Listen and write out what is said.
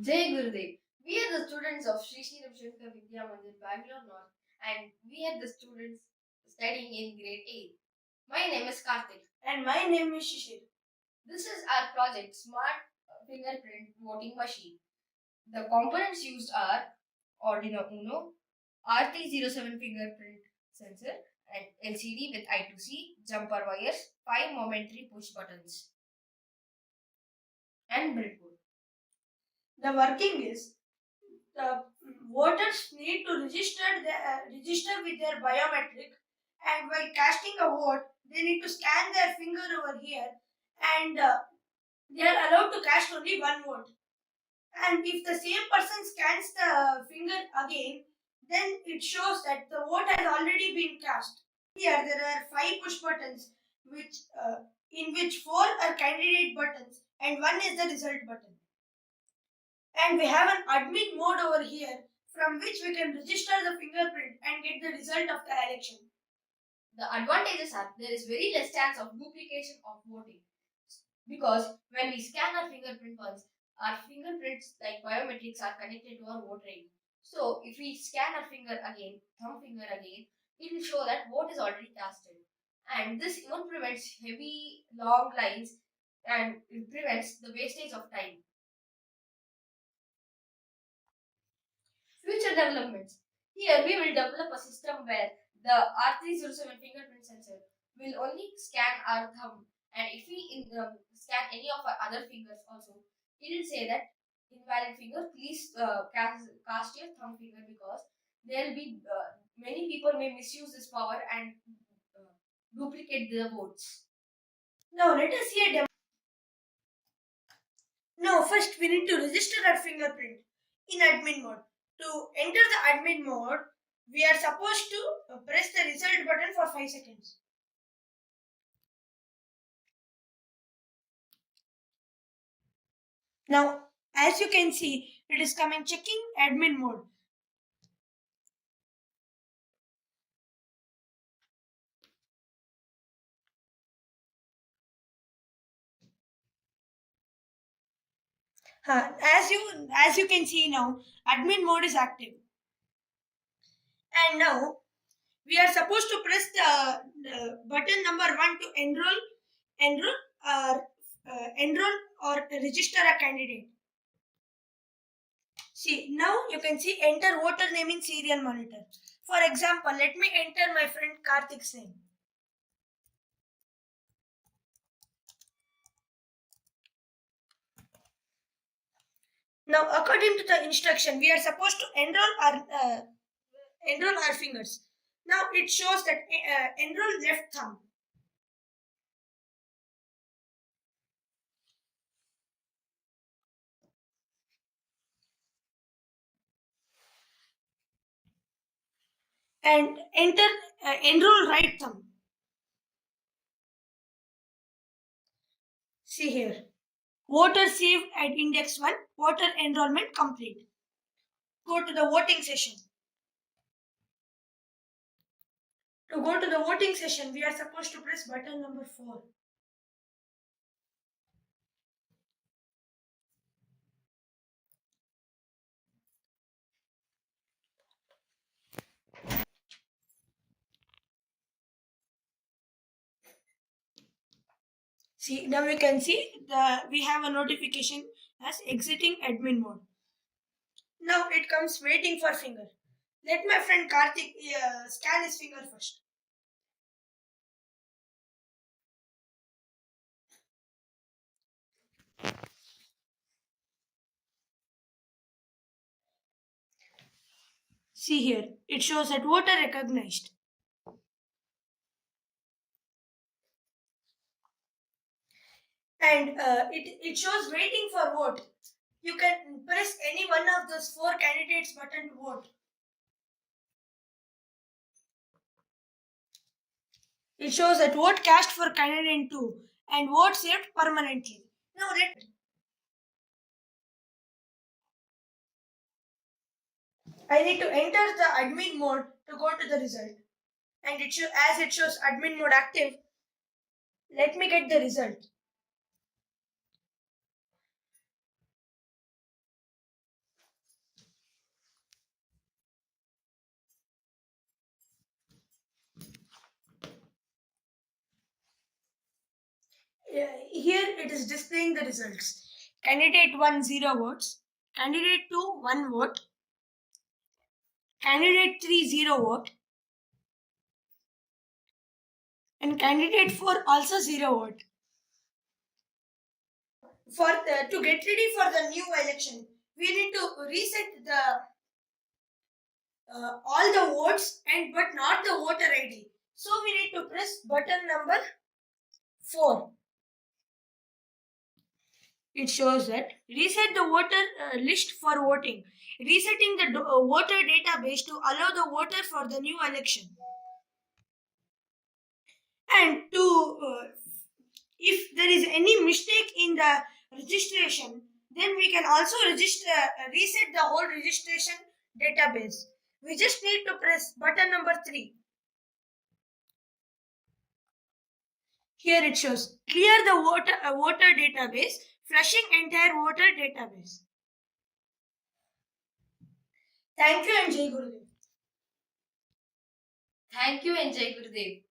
Jai Gurudev. We are the students of Sri Ravishankar Vidya Mandir, Bangalore North, and we are the students studying in grade 8. My name is Karthik. And my name is Shishir. This is our project Smart Fingerprint Voting Machine. The components used are Arduino Uno, R307 fingerprint sensor, and LCD with I2C, jumper wires, 5 momentary push buttons, and breadboard. The working is the voters need to register with their biometric, and while casting a vote, they need to scan their finger over here, and they are allowed to cast only one vote. And if the same person scans the finger again, then it shows that the vote has already been cast. Here there are 5 push buttons, in which 4 are candidate buttons and 1 is the result button. And we have an admin mode over here from which we can register the fingerprint and get the result of the election. The advantages are there is very less chance of duplication of voting because when we scan our fingerprint once, our fingerprints like biometrics are connected to our voter ID. So if we scan our finger again, thumb finger again, it will show that vote is already casted. And this even prevents heavy long lines and it prevents the wastage of time. Future developments. Here we will develop a system where the R307 fingerprint sensor will only scan our thumb, and if we scan any of our other fingers also, it will say that invalid finger, please cast your thumb finger because there will be many people may misuse this power and duplicate their votes. Now let us see a demo. Now first we need to register our fingerprint in admin mode. To enter the admin mode, we are supposed to press the result button for 5 seconds. Now, as you can see, it is coming checking admin mode. As you can see now, admin mode is active. And now we are supposed to press the button number 1 to enroll or register a candidate. See, now you can see enter voter name in serial monitor. For example, let me enter my friend Karthik's name. Now, according to the instruction, we are supposed to enroll our fingers. Now it shows that enroll left thumb. And enter enroll right thumb. See here. Voter saved at index 1. Voter enrollment complete. Go to the voting session. To go to the voting session, we are supposed to press button number 4. See, now we can see we have a notification as exiting admin mode. Now it comes waiting for finger. Let my friend Karthik scan his finger first. See here, it shows that voter recognized. And it shows waiting for vote. You can press any one of those 4 candidates button to vote. It shows that vote cast for candidate 2 and vote saved permanently. Now I need to enter the admin mode to go to the result. And as it shows admin mode active, let me get the result. Here it is displaying the results. Candidate 1 0 votes, candidate 2 1 vote, candidate 3 0 vote, and candidate 4 also 0 vote. To get ready for the new election, we need to reset the all the votes and but not the voter ID. So we need to press button number 4. It shows that reset the voter list for voting, resetting the voter database to allow the voter for the new election. And to if there is any mistake in the registration, then we can also reset the whole registration database. We just need to press button number 3. Here it shows clear the voter database, flushing entire voter database. Thank you and Jai Gurudev. Thank you and Jai Gurudev.